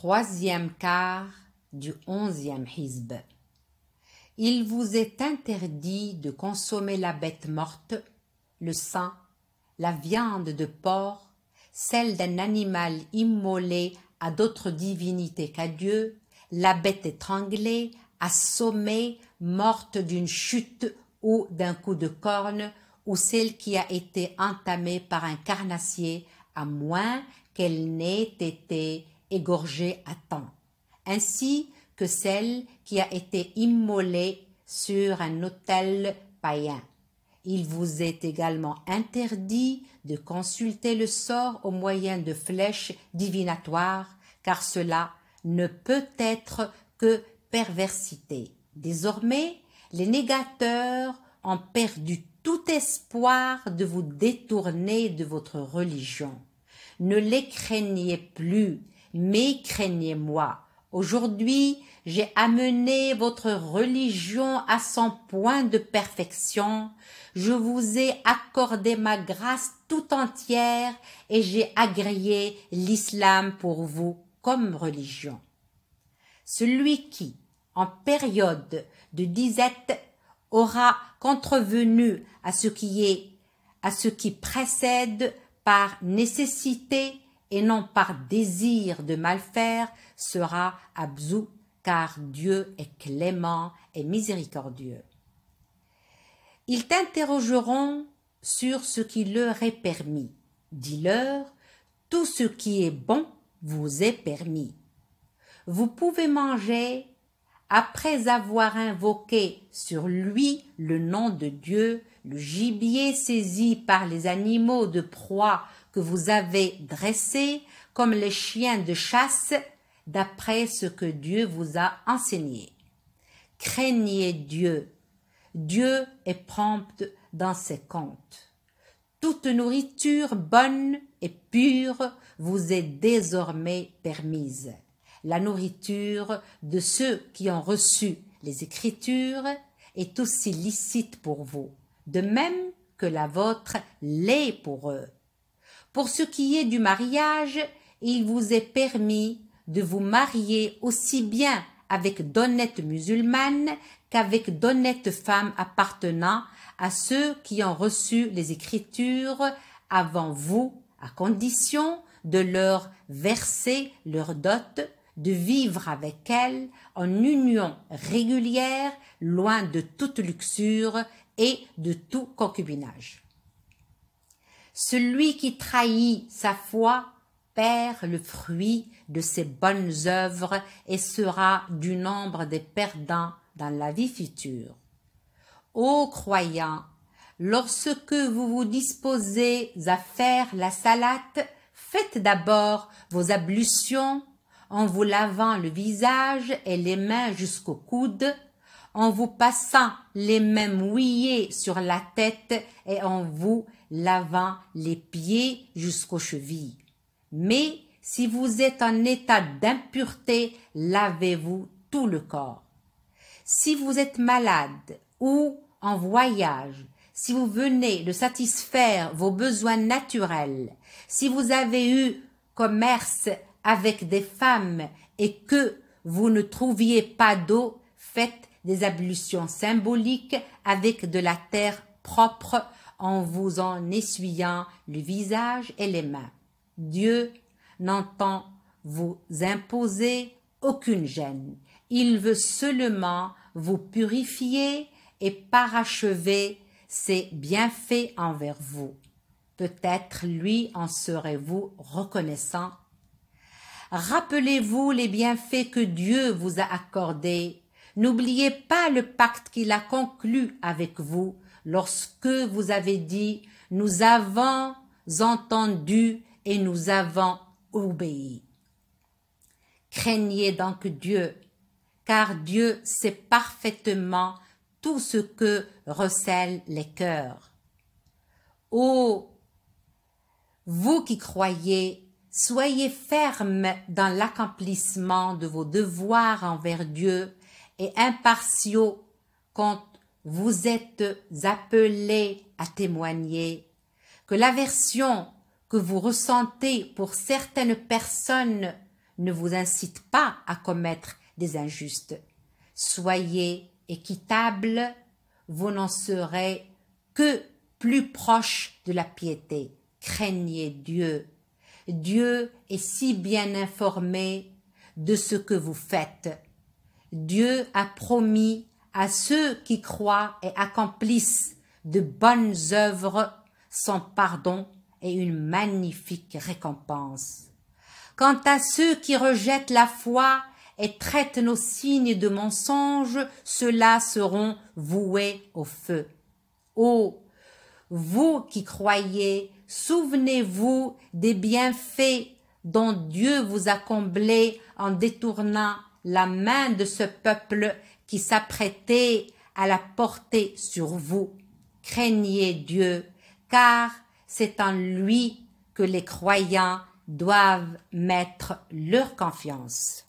Troisième quart du 11e hizb. Il vous est interdit de consommer la bête morte, le sang, la viande de porc, celle d'un animal immolé à d'autres divinités qu'à Dieu, la bête étranglée, assommée, morte d'une chute ou d'un coup de corne, ou celle qui a été entamée par un carnassier, à moins qu'elle n'ait été égorgée à temps, ainsi que celle qui a été immolée sur un autel païen. Il vous est également interdit de consulter le sort au moyen de flèches divinatoires, car cela ne peut être que perversité. Désormais, les négateurs ont perdu tout espoir de vous détourner de votre religion. Ne les craignez plus, mais craignez-moi. Aujourd'hui, j'ai amené votre religion à son point de perfection. Je vous ai accordé ma grâce tout entière et j'ai agréé l'islam pour vous comme religion. Celui qui, en période de disette, aura contrevenu à ce qui précède par nécessité et non par désir de mal faire, sera absous, car Dieu est clément et miséricordieux. Ils t'interrogeront sur ce qui leur est permis. Dis-leur, tout ce qui est bon vous est permis. Vous pouvez manger après avoir invoqué sur lui le nom de Dieu, le gibier saisi par les animaux de proie que vous avez dressés, comme les chiens de chasse, d'après ce que Dieu vous a enseigné. Craignez Dieu. Dieu est prompt dans ses comptes. Toute nourriture bonne et pure vous est désormais permise. La nourriture de ceux qui ont reçu les Écritures est aussi licite pour vous, de même que la vôtre l'est pour eux. Pour ce qui est du mariage, il vous est permis de vous marier aussi bien avec d'honnêtes musulmanes qu'avec d'honnêtes femmes appartenant à ceux qui ont reçu les Écritures avant vous, à condition de leur verser leur dot, de vivre avec elles en union régulière, loin de toute luxure et de tout concubinage. Celui qui trahit sa foi perd le fruit de ses bonnes œuvres et sera du nombre des perdants dans la vie future. Ô croyants, lorsque vous vous disposez à faire la salate, faites d'abord vos ablutions en vous lavant le visage et les mains jusqu'au coude, en vous passant les mains mouillées sur la tête et en vous lavant les pieds jusqu'aux chevilles. Mais si vous êtes en état d'impureté, lavez-vous tout le corps. Si vous êtes malade ou en voyage, si vous venez de satisfaire vos besoins naturels, si vous avez eu commerce avec des femmes et que vous ne trouviez pas d'eau, faites des ablutions symboliques avec de la terre propre en vous en essuyant le visage et les mains. Dieu n'entend vous imposer aucune gêne. Il veut seulement vous purifier et parachever ses bienfaits envers vous. Peut-être lui en serez-vous reconnaissant. Rappelez-vous les bienfaits que Dieu vous a accordés. N'oubliez pas le pacte qu'il a conclu avec vous lorsque vous avez dit « Nous avons entendu et nous avons obéi ». Craignez donc Dieu, car Dieu sait parfaitement tout ce que recèlent les cœurs. Ô vous qui croyez, soyez fermes dans l'accomplissement de vos devoirs envers Dieu et impartiaux quand vous êtes appelés à témoigner, que l'aversion que vous ressentez pour certaines personnes ne vous incite pas à commettre des injustes. Soyez équitable, vous n'en serez que plus proche de la piété. Craignez Dieu. Dieu est si bien informé de ce que vous faites. Dieu a promis à ceux qui croient et accomplissent de bonnes œuvres son pardon et une magnifique récompense. Quant à ceux qui rejettent la foi et traitent nos signes de mensonges, ceux-là seront voués au feu. Ô vous qui croyez, souvenez-vous des bienfaits dont Dieu vous a comblés en détournant la main de ce peuple qui s'apprêtait à la porter sur vous. Craignez Dieu, car c'est en lui que les croyants doivent mettre leur confiance.